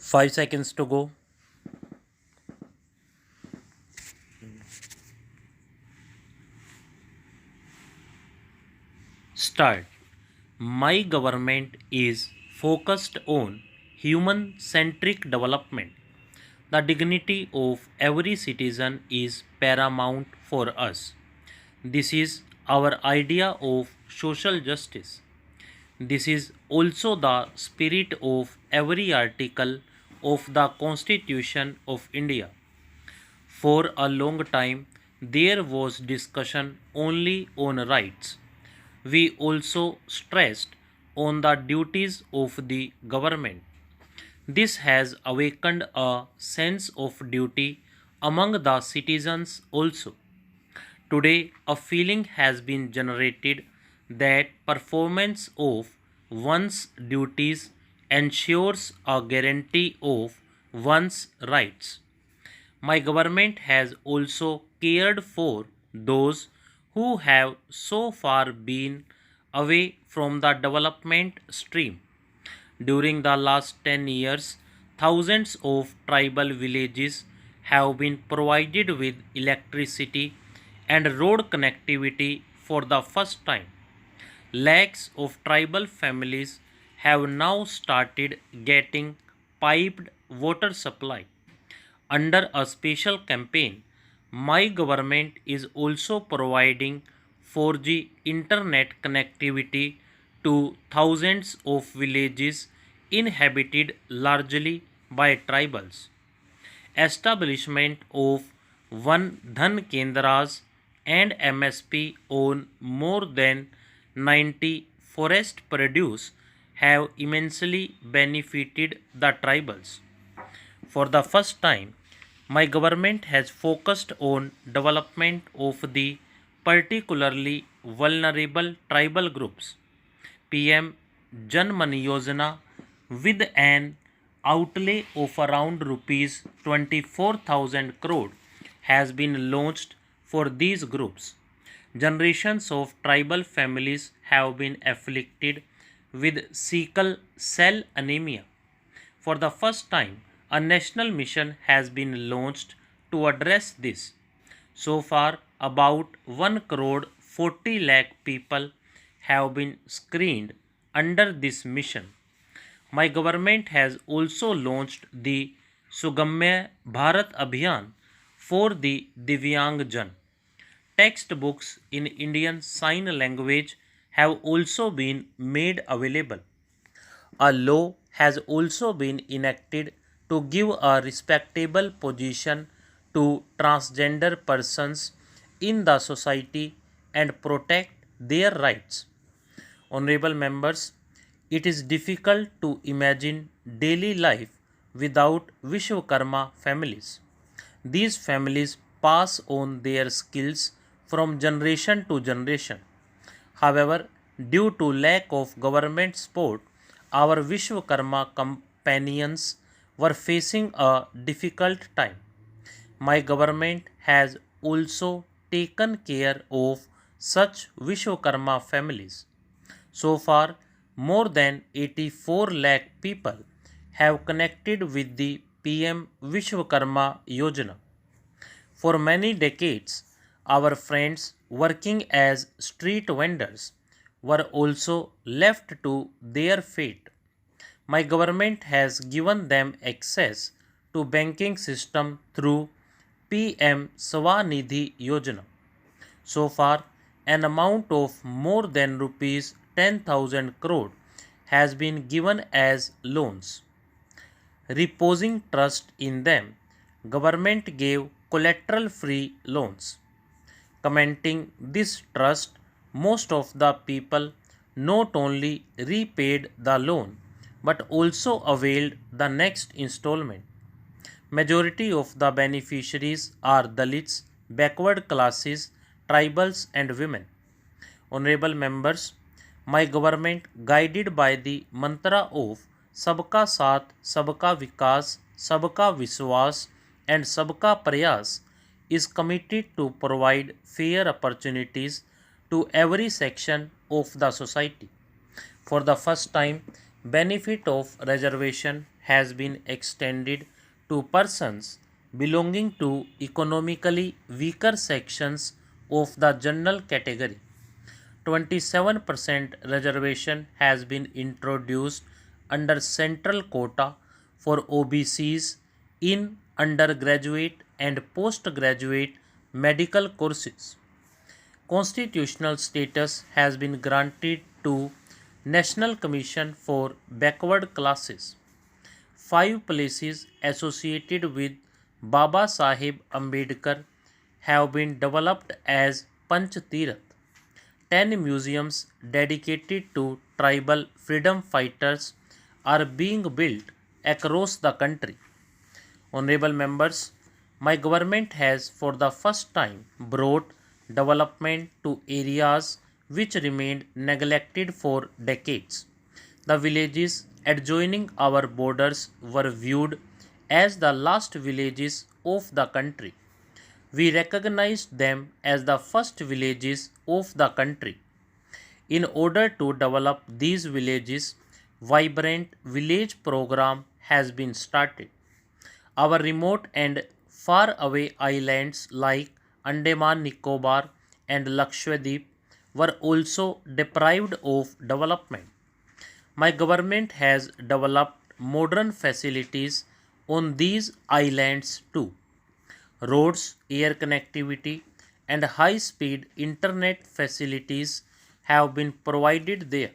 5 seconds to go. Start. My government is focused on human centric development. The dignity of every citizen is paramount for us. This is our idea of social justice. This is also the spirit of every article of the Constitution of India. For a long time, there was discussion only on rights. We also stressed on the duties of the government. This has awakened a sense of duty among the citizens also. Today, a feeling has been generated that performance of one's duties ensures a guarantee of one's rights. My government has also cared for those who have so far been away from the development stream. During the last 10 years, thousands of tribal villages have been provided with electricity and road connectivity for the first time. Lakhs of tribal families have now started getting piped water supply. Under a special campaign, my government is also providing 4G internet connectivity to thousands of villages inhabited largely by tribals. Establishment of One Dhan Kendras and MSP on more than 90 forest produce have immensely benefited the tribals. For the first time, my government has focused on development of the particularly vulnerable tribal groups. PM Jan Man Yojana with an outlay of around rupees 24,000 crore has been launched for these groups. Generations of tribal families have been afflicted with sickle cell anemia. For the first time, a national mission has been launched to address this. So far, about 1 crore 40 lakh people have been screened under this mission. My government has also launched the Sugamya Bharat Abhiyan for the Divyang Jan. Textbooks in Indian Sign Language have also been made available. A law has also been enacted to give a respectable position to transgender persons in the society and protect their rights. Honorable members, it is difficult to imagine daily life without Vishwakarma families. These families pass on their skills from generation to generation. However, due to lack of government support, our Vishwakarma companions were facing a difficult time. My government has also taken care of such Vishwakarma families. So far, more than 84 lakh people have connected with the PM Vishwakarma Yojana. For many decades, our friends working as street vendors were also left to their fate. My government has given them access to banking system through PM Swanidhi Yojana. So far, an amount of more than rupees 10,000 crore has been given as loans. Reposing trust in them, government gave collateral-free loans. Commenting this trust, most of the people not only repaid the loan but also availed the next installment. Majority of the beneficiaries are Dalits, backward classes, tribals and women. Honorable members, my government, guided by the mantra of Sabka Saath, Sabka Vikas, Sabka Viswas and Sabka Prayas, is committed to provide fair opportunities to every section of the society. For the first time, benefit of reservation has been extended to persons belonging to economically weaker sections of the general category. 27% reservation has been introduced under central quota for OBCs in undergraduate and postgraduate medical courses. Constitutional status has been granted to National Commission for Backward Classes. 5 places associated with Baba Sahib Ambedkar have been developed as Panch Tirath. 10 museums dedicated to tribal freedom fighters are being built across the country. Honorable members, my government has for the first time brought development to areas which remained neglected for decades. The villages adjoining our borders were viewed as the last villages of the country. We recognized them as the first villages of the country. In order to develop these villages, vibrant village program has been started. Our remote and far away islands like Andaman Nicobar and Lakshadweep were also deprived of development. My government has developed modern facilities on these islands too. Roads, air connectivity, and high speed internet facilities have been provided there.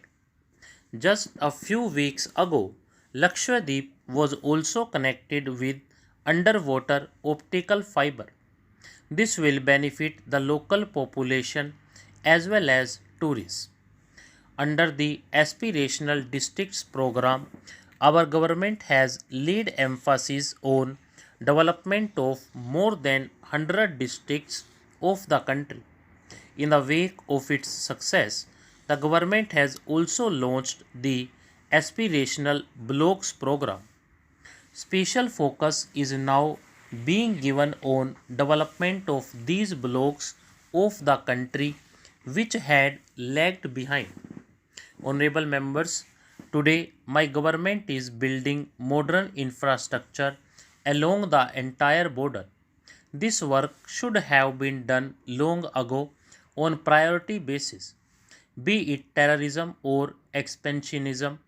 Just a few weeks ago, Lakshadweep was also connected with underwater optical fiber. This will benefit the local population as well as tourists. Under the Aspirational Districts program, our government has laid emphasis on development of more than 100 districts of the country. In the wake of its success, the government has also launched the Aspirational Blocks program. Special focus is now being given on development of these blocks of the country which had lagged behind. Honorable members, today my government is building modern infrastructure along the entire border. This work should have been done long ago on priority basis. Be it terrorism or expansionism,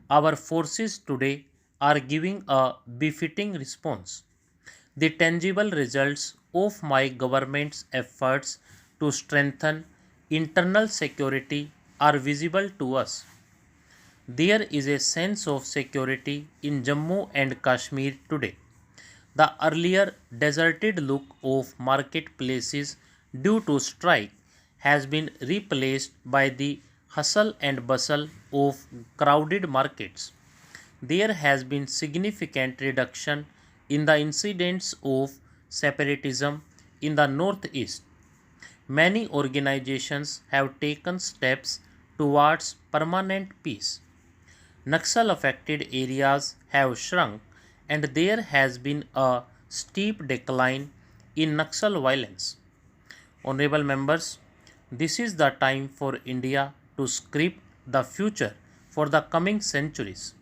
our forces today are giving a befitting response. The tangible results of my government's efforts to strengthen internal security are visible to us. There is a sense of security in Jammu and Kashmir today. The earlier deserted look of marketplaces due to strike has been replaced by the hustle and bustle of crowded markets. There has been significant reduction in the incidents of separatism in the northeast. Many organizations have taken steps towards permanent peace. Naxal affected areas have shrunk and there has been a steep decline in Naxal violence. Honorable members, this is the time for India to script the future for the coming centuries.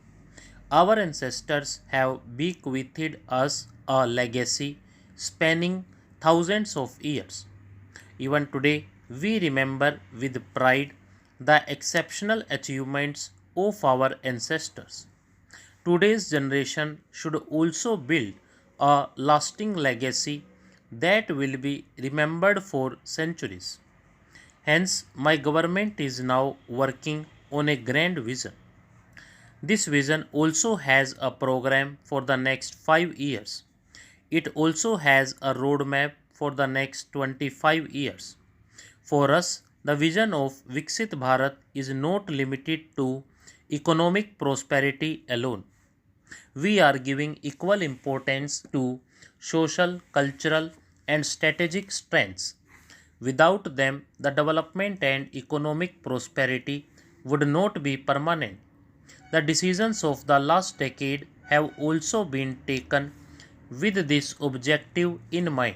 Our ancestors have bequeathed us a legacy spanning thousands of years. Even today, we remember with pride the exceptional achievements of our ancestors. Today's generation should also build a lasting legacy that will be remembered for centuries. Hence, my government is now working on a grand vision. This vision also has a program for the next 5 years. It also has a roadmap for the next 25 years. For us, the vision of Viksit Bharat is not limited to economic prosperity alone. We are giving equal importance to social, cultural, and strategic strengths. Without them, the development and economic prosperity would not be permanent. The decisions of the last decade have also been taken with this objective in mind.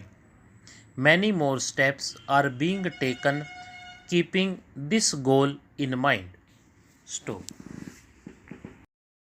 Many more steps are being taken keeping this goal in mind. Stop.